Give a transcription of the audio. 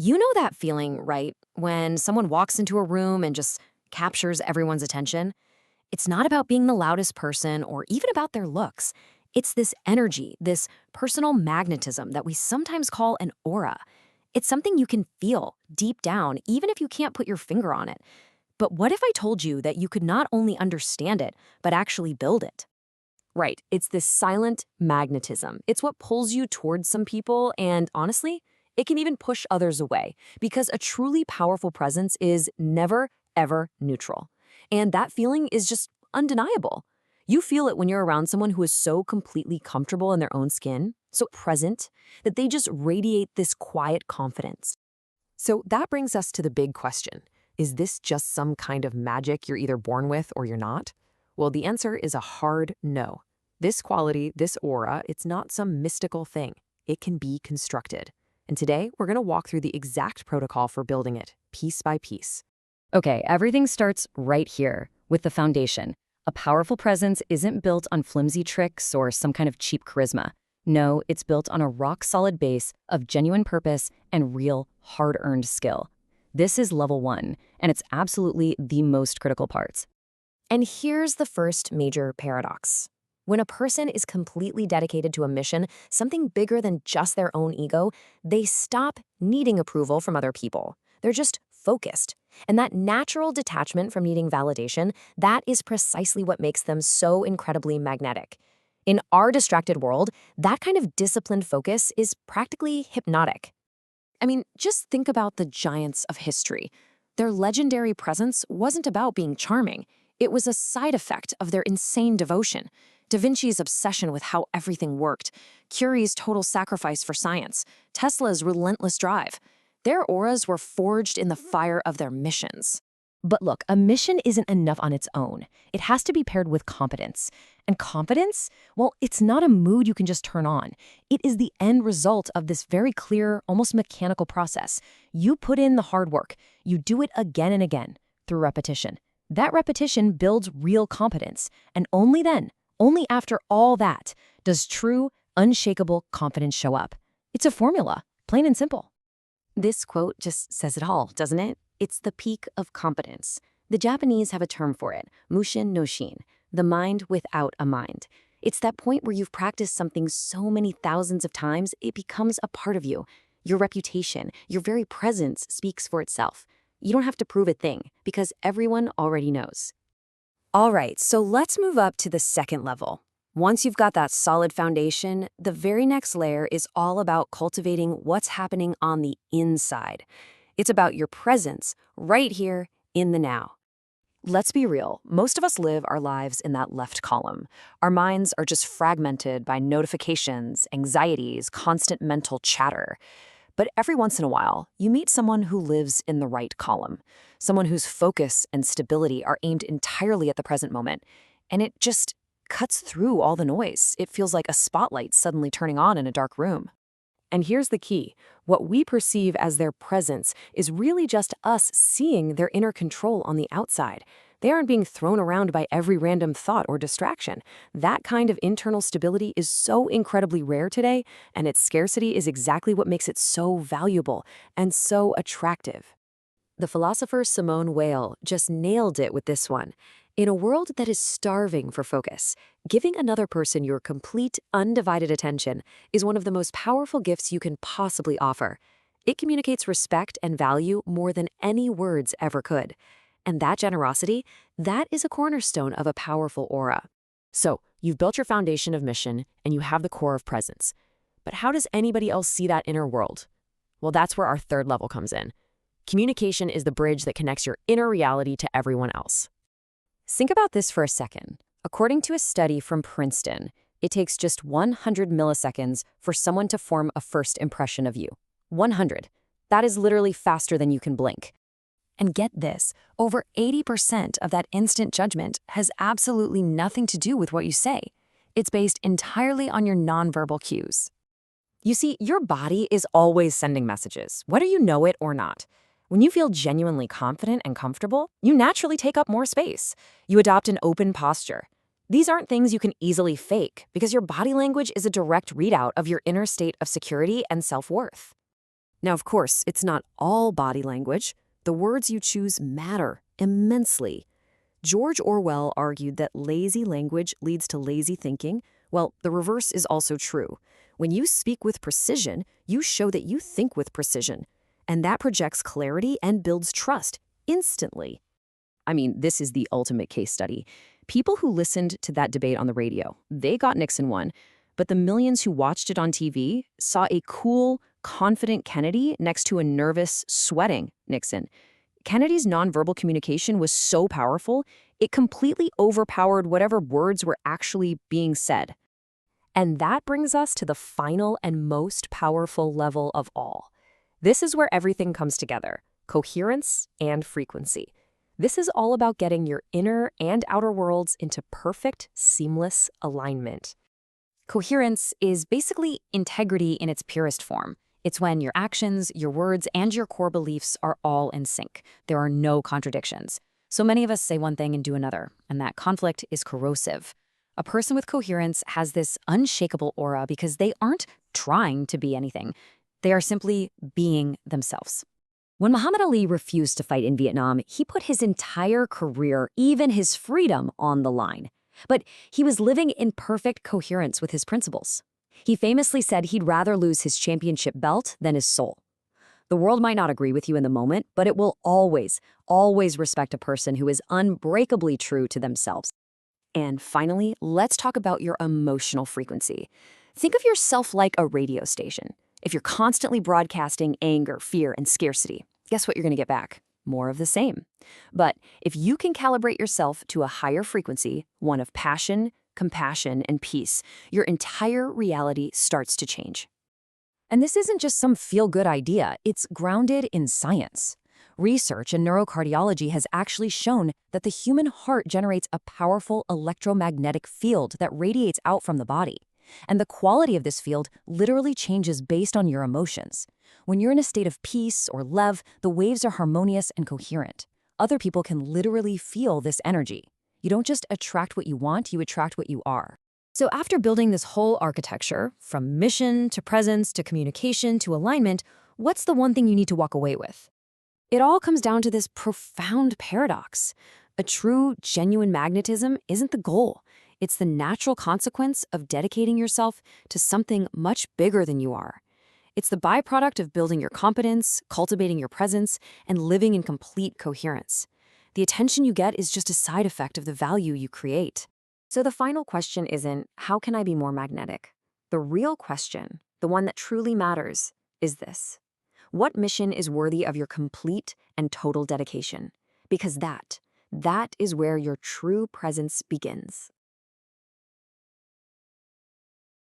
You know that feeling, right? When someone walks into a room and just captures everyone's attention? It's not about being the loudest person or even about their looks. It's this energy, this personal magnetism that we sometimes call an aura. It's something you can feel deep down, even if you can't put your finger on it. But what if I told you that you could not only understand it, but actually build it? Right, it's this silent magnetism. It's what pulls you towards some people, and honestly, it can even push others away because a truly powerful presence is never, ever neutral. And that feeling is just undeniable. You feel it when you're around someone who is so completely comfortable in their own skin, so present, that they just radiate this quiet confidence. So that brings us to the big question. Is this just some kind of magic you're either born with or you're not? Well, the answer is a hard no. This quality, this aura, it's not some mystical thing. It can be constructed. And today, we're going to walk through the exact protocol for building it, piece by piece. Okay, everything starts right here, with the foundation. A powerful presence isn't built on flimsy tricks or some kind of cheap charisma. No, it's built on a rock-solid base of genuine purpose and real, hard-earned skill. This is level 1, and it's absolutely the most critical part. And here's the first major paradox. When a person is completely dedicated to a mission, something bigger than just their own ego, they stop needing approval from other people. They're just focused. And that natural detachment from needing validation, that is precisely what makes them so incredibly magnetic. In our distracted world, that kind of disciplined focus is practically hypnotic. I mean, just think about the giants of history. Their legendary presence wasn't about being charming. It was a side effect of their insane devotion. Da Vinci's obsession with how everything worked, Curie's total sacrifice for science, Tesla's relentless drive. Their auras were forged in the fire of their missions. But look, a mission isn't enough on its own. It has to be paired with competence. And competence, well, it's not a mood you can just turn on. It is the end result of this very clear, almost mechanical process. You put in the hard work. You do it again and again through repetition. That repetition builds real competence. And only then, only after all that, does true, unshakable confidence show up. It's a formula, plain and simple. This quote just says it all, doesn't it? It's the peak of competence. The Japanese have a term for it, mushin no shin, the mind without a mind. It's that point where you've practiced something so many thousands of times, it becomes a part of you. Your reputation, your very presence speaks for itself. You don't have to prove a thing, because everyone already knows. All right, so let's move up to the second level. Once you've got that solid foundation, the very next layer is all about cultivating what's happening on the inside. It's about your presence right here in the now. Let's be real, most of us live our lives in that left column. Our minds are just fragmented by notifications, anxieties, constant mental chatter. But every once in a while, you meet someone who lives in the right column, someone whose focus and stability are aimed entirely at the present moment, and it just cuts through all the noise. It feels like a spotlight suddenly turning on in a dark room. And here's the key. What we perceive as their presence is really just us seeing their inner control on the outside. They aren't being thrown around by every random thought or distraction. That kind of internal stability is so incredibly rare today, and its scarcity is exactly what makes it so valuable and so attractive. The philosopher Simone Weil just nailed it with this one. In a world that is starving for focus, giving another person your complete, undivided attention is one of the most powerful gifts you can possibly offer. It communicates respect and value more than any words ever could. And that generosity, that is a cornerstone of a powerful aura. So, you've built your foundation of mission, and you have the core of presence. But how does anybody else see that inner world? Well, that's where our third level comes in. Communication is the bridge that connects your inner reality to everyone else. Think about this for a second. According to a study from Princeton, it takes just 100 milliseconds for someone to form a first impression of you. 100. That is literally faster than you can blink. And get this, over 80% of that instant judgment has absolutely nothing to do with what you say. It's based entirely on your nonverbal cues. You see, your body is always sending messages, whether you know it or not. When you feel genuinely confident and comfortable, you naturally take up more space. You adopt an open posture. These aren't things you can easily fake because your body language is a direct readout of your inner state of security and self-worth. Now, of course, it's not all body language. The words you choose matter immensely. George Orwell argued that lazy language leads to lazy thinking. Well, the reverse is also true. When you speak with precision, you show that you think with precision. And that projects clarity and builds trust instantly. I mean, this is the ultimate case study. People who listened to that debate on the radio, they got Nixon won. But the millions who watched it on TV saw a cool, confident Kennedy next to a nervous, sweating Nixon. Kennedy's nonverbal communication was so powerful, it completely overpowered whatever words were actually being said. And that brings us to the final and most powerful level of all. This is where everything comes together: coherence and frequency. This is all about getting your inner and outer worlds into perfect, seamless alignment. Coherence is basically integrity in its purest form. It's when your actions, your words, and your core beliefs are all in sync. There are no contradictions. So many of us say one thing and do another, and that conflict is corrosive. A person with coherence has this unshakable aura because they aren't trying to be anything. They are simply being themselves. When Muhammad Ali refused to fight in Vietnam, he put his entire career, even his freedom, on the line. But he was living in perfect coherence with his principles. He famously said he'd rather lose his championship belt than his soul. The world might not agree with you in the moment, but it will always, always respect a person who is unbreakably true to themselves. And finally, let's talk about your emotional frequency. Think of yourself like a radio station. If you're constantly broadcasting anger, fear, and scarcity, guess what you're going to get back? More of the same. But if you can calibrate yourself to a higher frequency, one of passion, compassion, and peace, your entire reality starts to change. And this isn't just some feel-good idea, it's grounded in science. Research in neurocardiology has actually shown that the human heart generates a powerful electromagnetic field that radiates out from the body. And the quality of this field literally changes based on your emotions. When you're in a state of peace or love, the waves are harmonious and coherent. Other people can literally feel this energy. You don't just attract what you want, you attract what you are. So after building this whole architecture, from mission to presence to communication to alignment, what's the one thing you need to walk away with? It all comes down to this profound paradox. A true, genuine magnetism isn't the goal. It's the natural consequence of dedicating yourself to something much bigger than you are. It's the byproduct of building your competence, cultivating your presence, and living in complete coherence. The attention you get is just a side effect of the value you create. So the final question isn't, how can I be more magnetic? The real question, the one that truly matters, is this: what mission is worthy of your complete and total dedication? Because that is where your true presence begins.